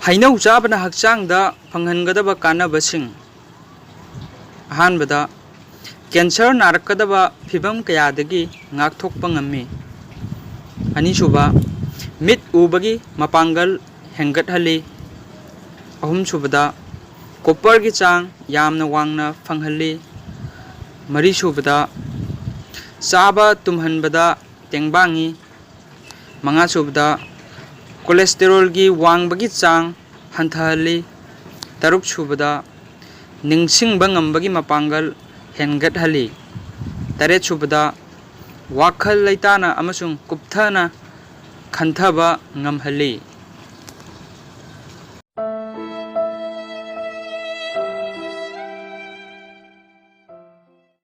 ꯍꯩꯅꯧ ꯆꯥꯕꯅ ꯍꯛꯆꯥꯡꯗ ꯐꯪꯍꯟꯒꯗꯕ ꯀꯥꯟꯅꯕꯁꯤꯡ ꯑꯍꯥꯟꯕꯗ ꯀꯦꯟꯁꯔ ꯅꯥꯔꯛꯀꯗꯕ ꯐꯤꯚꯝ ꯀꯌꯥꯗꯒꯤ ꯉꯥꯛꯊꯣꯛꯄ ꯉꯝꯃꯤ ꯑꯅꯤꯁꯨꯕ ꯃꯤꯠ ꯎꯕꯒꯤ ꯃꯄꯥꯡꯒꯜ ꯍꯦꯟꯒꯠꯍꯜꯂꯤ ꯑꯍꯨꯝꯁꯨꯕꯗ ꯀꯣꯄꯔꯒꯤ ꯆꯥꯡ ꯌꯥꯝꯅ ꯋꯥꯡꯅ ꯐꯪꯍꯜꯂꯤ ꯃꯔꯤꯁꯨꯕꯗ ꯆꯥꯕ ꯇꯨꯝꯍꯟꯕꯗ ꯇꯦꯡꯕꯥꯡꯉꯤ ꯃꯉꯥꯁꯨꯕꯗ ꯀꯣꯂꯦꯁꯇꯦꯔꯣꯜꯒꯤ ꯋꯥꯡꯕꯒꯤ ꯆꯥꯡ ꯍꯟꯊꯍꯜꯂꯤ ꯇꯔꯨꯛꯁꯨꯕꯗ ꯅꯤꯡꯁꯤꯡꯕ ꯉꯝꯕꯒꯤ ꯃꯄꯥꯡꯒꯜ ꯍꯦꯟꯒꯠꯍꯜꯂꯤ ꯇꯔꯦꯠꯁꯨꯕꯗ ꯋꯥꯈꯜ ꯂꯩꯇꯥꯅ ꯑꯃꯁꯨꯡ ꯀꯨꯞꯊꯅ ꯈꯟꯊꯕ ꯉꯝꯍꯜꯂꯤ